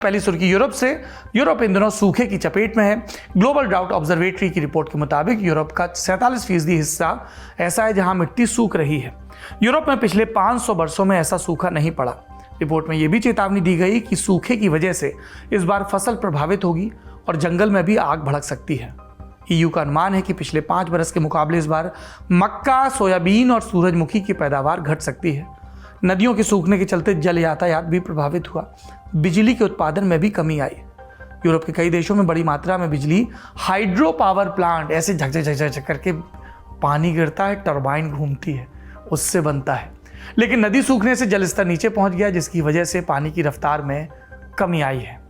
पहली सुर्खी यूरोप से। यूरोप इन दिनों सूखे की चपेट में है। ग्लोबल ड्राउट ऑब्जर्वेटरी की रिपोर्ट के मुताबिक यूरोप का 47% हिस्सा ऐसा है जहां मिट्टी सूख रही है। यूरोप में पिछले 500 वर्षों में ऐसा सूखा नहीं पड़ा। रिपोर्ट में यह भी चेतावनी दी गई कि सूखे की वजह से इस बार फसल प्रभावित होगी और जंगल में भी आग भड़क सकती है। EU का अनुमान है कि पिछले 5 बरस के मुकाबले इस बार मक्का, सोयाबीन और सूरजमुखी की पैदावार घट सकती है। नदियों के सूखने के चलते जल यातायात भी प्रभावित हुआ। बिजली के उत्पादन में भी कमी आई। यूरोप के कई देशों में बड़ी मात्रा में बिजली हाइड्रो पावर प्लांट, ऐसे झक झक झक झक करके पानी गिरता है, टरबाइन घूमती है, उससे बनता है। लेकिन नदी सूखने से जल स्तर नीचे पहुंच गया, जिसकी वजह से पानी की रफ्तार में कमी आई है।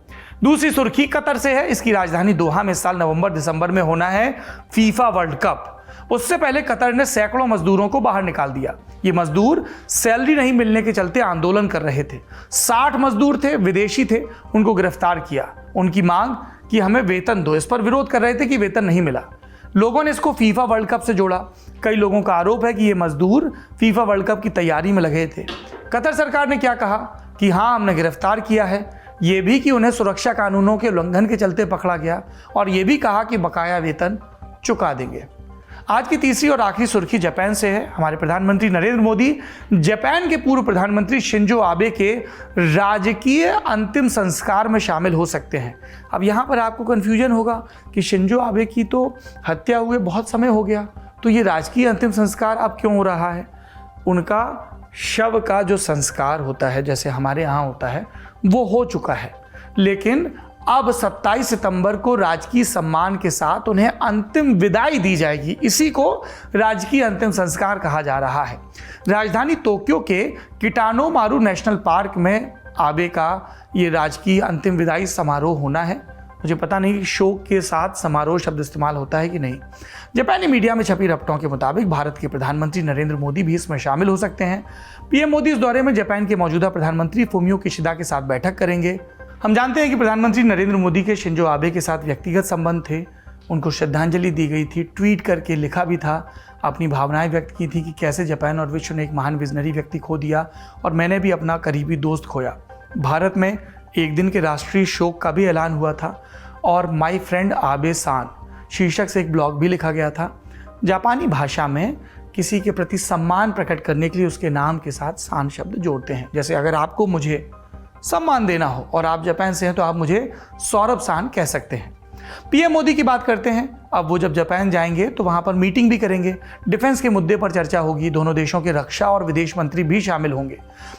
दूसरी सुर्खी कतर से है। इसकी राजधानी दोहा में इस साल नवंबर-दिसंबर में होना है फीफा वर्ल्ड कप। उससे पहले कतर ने सैकड़ों मजदूरों को बाहर निकाल दिया। ये मजदूर सैलरी नहीं मिलने के चलते आंदोलन कर रहे थे। 60 मजदूर थे, विदेशी थे, उनको गिरफ्तार किया। उनकी मांग कि हमें वेतन दो, इस पर विरोध कर रहे थे कि वेतन नहीं मिला। लोगों ने इसको फीफा वर्ल्ड कप से जोड़ा। कई लोगों का आरोप है कि ये मजदूर फीफा वर्ल्ड कप की तैयारी में लगे थे। कतर सरकार ने क्या कहा कि हाँ, हमने गिरफ्तार किया है, ये भी कि उन्हें सुरक्षा कानूनों के उल्लंघन के चलते पकड़ा गया, और ये भी कहा कि बकाया वेतन चुका देंगे। आज की तीसरी और आखिरी सुर्खी जापान से है। हमारे प्रधानमंत्री नरेंद्र मोदी जापान के पूर्व प्रधानमंत्री शिंजो आबे के राजकीय अंतिम संस्कार में शामिल हो सकते हैं। अब यहाँ पर आपको कंफ्यूजन होगा कि शिंजो आबे की तो हत्या हुए बहुत समय हो गया, तो ये राजकीय अंतिम संस्कार अब क्यों हो रहा है? उनका शव का जो संस्कार होता है, जैसे हमारे यहाँ होता है, वो हो चुका है, लेकिन अब 27 सितंबर को राजकीय सम्मान के साथ उन्हें अंतिम विदाई दी जाएगी। इसी को राजकीय अंतिम संस्कार कहा जा रहा है। राजधानी टोक्यो के किटानोमारू नेशनल पार्क में आबे का ये राजकीय अंतिम विदाई समारोह होना है। मुझे पता नहीं कि शोक के साथ समारोह शब्द इस्तेमाल होता है कि नहीं। जापानी मीडिया में छपी रपटों के मुताबिक भारत के प्रधानमंत्री नरेंद्र मोदी भी इसमें शामिल हो सकते हैं। पीएम मोदी इस दौरे में जापान के मौजूदा प्रधानमंत्री फुमियो किशिदा के साथ बैठक करेंगे। हम जानते हैं कि प्रधानमंत्री नरेंद्र मोदी के शिंजो आबे के साथ व्यक्तिगत संबंध थे। उनको श्रद्धांजलि दी गई थी, ट्वीट करके लिखा भी था, अपनी भावनाएं व्यक्त की थी कि कैसे जापान और विश्व ने एक महान विजनरी व्यक्ति खो दिया और मैंने भी अपना करीबी दोस्त खोया। भारत में एक दिन के राष्ट्रीय शोक का भी ऐलान हुआ था और माई फ्रेंड आबे सान शीर्षक से एक ब्लॉग भी लिखा गया था। जापानी भाषा में किसी के प्रति सम्मान प्रकट करने के लिए उसके नाम के साथ सान शब्द जोड़ते हैं। जैसे अगर आपको मुझे सम्मान देना हो और आप जापान से हैं तो आप मुझे सौरभ सान कह सकते हैं। पीएम मोदी की बात करते हैं। अब वो जब जापान जाएंगे तो वहां पर मीटिंग भी करेंगे। डिफेंस के मुद्दे पर चर्चा होगी। दोनों देशों के रक्षा और विदेश मंत्री भी शामिल होंगे।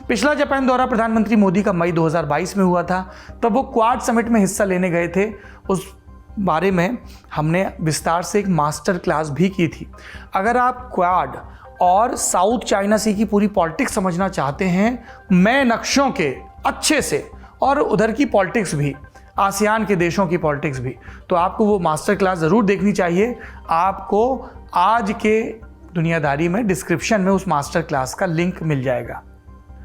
पिछला जापान दौरा प्रधानमंत्री मोदी का मई 2022 में हुआ था। तब वो क्वाड समिट में हिस्सा लेने गए थे। उस बारे में हमने विस्तार से एक मास्टर क्लास भी की थी। अगर आप क्वाड और साउथ चाइना सी की पूरी पॉलिटिक्स समझना चाहते हैं, मैं नक्शों के अच्छे से, और उधर की पॉलिटिक्स भी, आसियान के देशों की पॉलिटिक्स भी, तो आपको वो मास्टर क्लास ज़रूर देखनी चाहिए। आपको आज के दुनियादारी में डिस्क्रिप्शन में उस मास्टर क्लास का लिंक मिल जाएगा।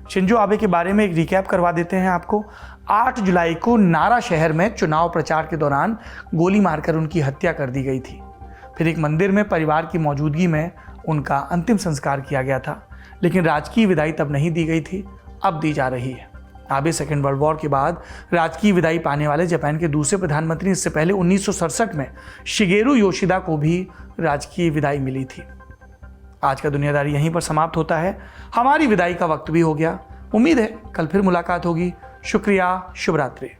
शिंजो आबे के बारे में एक रिकैप करवा देते हैं आपको। 8 जुलाई को नारा शहर में चुनाव प्रचार के दौरान गोली मारकर उनकी हत्या कर दी गई थी। फिर एक मंदिर में परिवार की मौजूदगी में उनका अंतिम संस्कार किया गया था, लेकिन राजकीय विदाई तब नहीं दी गई थी, अब दी जा रही है। आबे सेकेंड वर्ल्ड वॉर के बाद राजकीय विदाई पाने वाले जापान के दूसरे प्रधानमंत्री। इससे पहले 1967 में शिगेरू योशिदा को भी राजकीय विदाई मिली थी। आज का दुनियादारी यहीं पर समाप्त होता है। हमारी विदाई का वक्त भी हो गया। उम्मीद है कल फिर मुलाकात होगी। शुक्रिया, शुभ रात्रि।